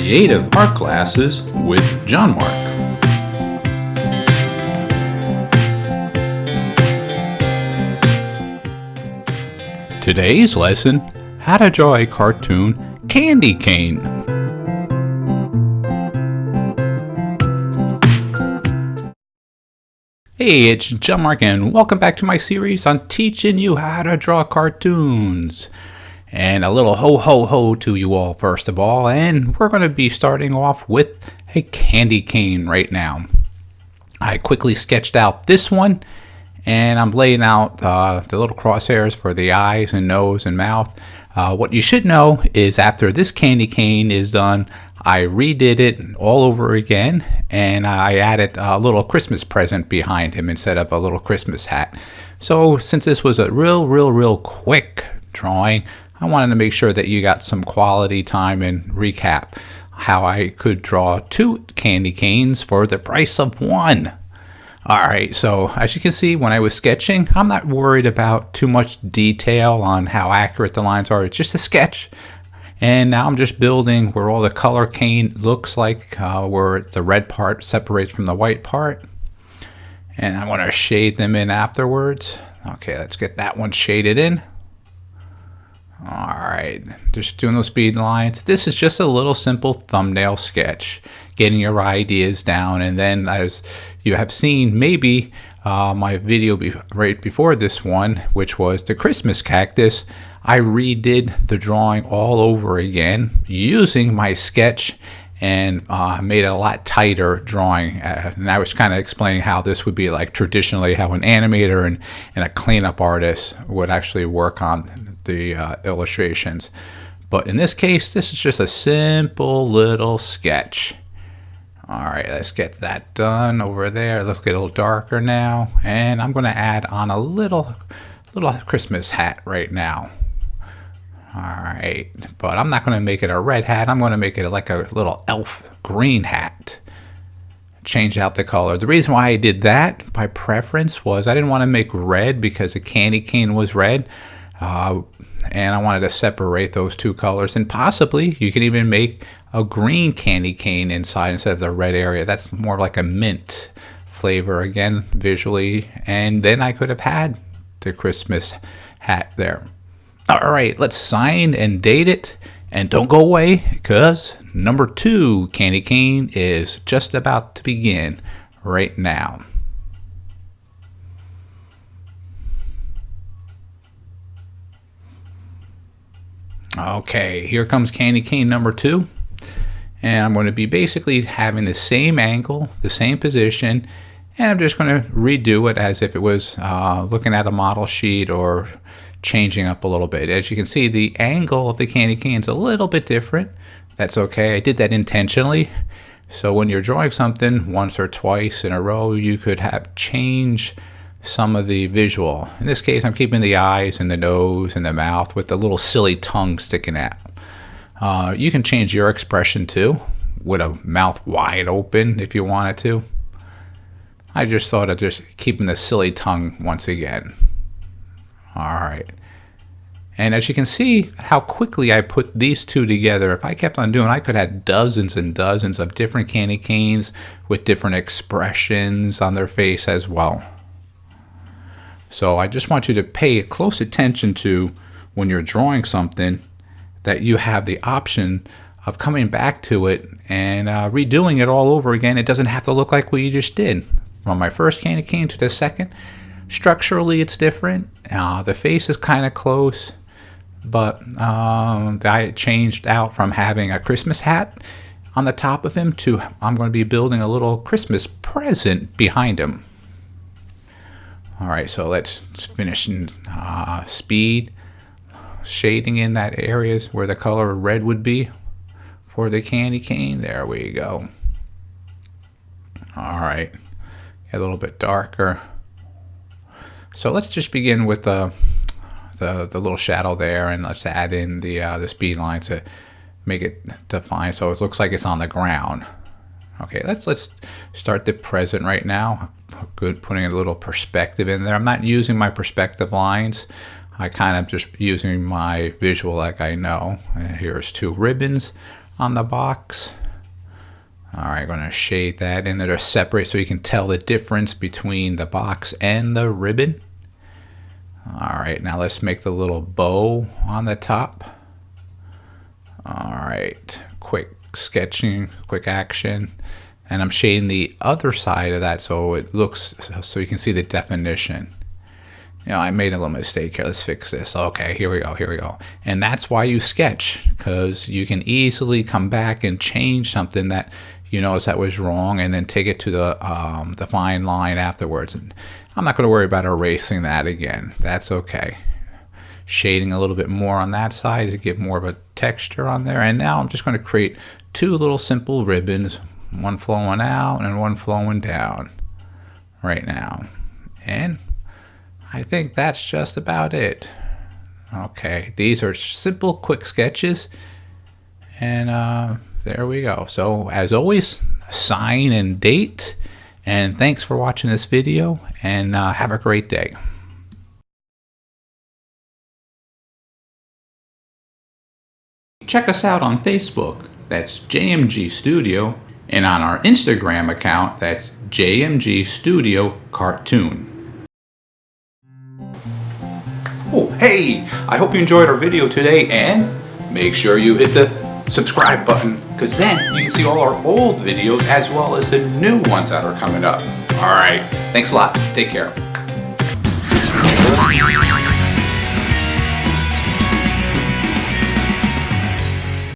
Creative Art Classes with John-Marc. Today's lesson, how to draw a cartoon candy cane. Hey, it's John-Marc and welcome back to my series on teaching you how to draw cartoons. And a little ho ho ho to you all first of all, and we're going to be starting off with a candy cane right now. I quickly sketched out this one, and I'm laying out the little crosshairs for the eyes and nose and mouth. What you should know is after this candy cane is done, I redid it all over again, and I added a little Christmas present behind him instead of a little Christmas hat. So since this was a real quick drawing, I wanted to make sure that you got some quality time and recap how I could draw 2 candy canes for the price of 1. Alright, so as you can see, when I was sketching, I'm not worried about too much detail on how accurate the lines are. It's just a sketch. And now I'm just building where all the color cane looks like, where the red part separates from the white part. And I want to shade them in afterwards. Okay, let's get that one shaded in. Alright, just doing those speed lines. This is just a little simple thumbnail sketch, getting your ideas down, and then as you have seen maybe my video right before this one, which was the Christmas cactus, I redid the drawing all over again using my sketch and made it a lot tighter drawing. And I was kind of explaining how this would be like traditionally how an animator and a cleanup artist would actually work on the illustrations. But in this case, this is just a simple little sketch. Alright, let's get that done over there. Let's get a little darker now. And I'm going to add on a little Christmas hat right now. Alright, but I'm not going to make it a red hat. I'm going to make it like a little elf green hat. Change out the color. The reason why I did that by preference was I didn't want to make red because the candy cane was red. And I wanted to separate those 2 colors, and possibly you can even make a green candy cane inside instead of the red area. That's more like a mint flavor again visually, and then I could have had the Christmas hat there. Alright, let's sign and date it, and don't go away because number 2 candy cane is just about to begin right now. Okay, here comes candy cane number 2, and I'm going to be basically having the same angle, the same position, and I'm just going to redo it as if it was looking at a model sheet or changing up a little bit. As you can see, the angle of the candy cane is a little bit different. That's okay. I did that intentionally. So when you're drawing something once or twice in a row, you could have change some of the visual. In this case, I'm keeping the eyes and the nose and the mouth with the little silly tongue sticking out. You can change your expression too, with a mouth wide open if you wanted to. I just thought of just keeping the silly tongue once again. Alright. And as you can see how quickly I put these 2 together, if I kept on doing, I could have dozens and dozens of different candy canes with different expressions on their face as well. So I just want you to pay close attention to when you're drawing something that you have the option of coming back to it and redoing it all over again. It doesn't have to look like what you just did. From my first candy cane to the second, structurally it's different. The face is kind of close, but I changed out from having a Christmas hat on the top of him to I'm going to be building a little Christmas present behind him. Alright, so let's finish in speed, shading in that areas where the color red would be for the candy cane. There we go. Alright, a little bit darker. So let's just begin with the little shadow there, and let's add in the speed line to make it defined so it looks like it's on the ground. Okay, let's start the present right now. Good, putting a little perspective in there. I'm not using my perspective lines. I kind of just using my visual like I know. And here's 2 ribbons. on the box. All right, going to shade that in. They're separate so you can tell the difference between the box and the ribbon. All right, now let's make the little bow on the top. All right, quick sketching, quick action. And I'm shading the other side of that so it looks, so you can see the definition. You know, I made a little mistake here. Let's fix this. Okay, here we go, here we go. And that's why you sketch, because you can easily come back and change something that you notice that was wrong, and then take it to the fine line afterwards. And I'm not going to worry about erasing that again. That's okay. Shading a little bit more on that side to give more of a texture on there. And now I'm just going to create two little simple ribbons, one flowing out and one flowing down right now. And I think that's just about it. Okay, these are simple, quick sketches, and there we go. So as always, sign and date, and thanks for watching this video, and have a great day. Check us out on Facebook, that's JMG Studio, and on our Instagram account, that's JMG Studio Cartoon. Oh, hey! I hope you enjoyed our video today, and make sure you hit the subscribe button, because then you can see all our old videos as well as the new ones that are coming up. Alright, thanks a lot. Take care.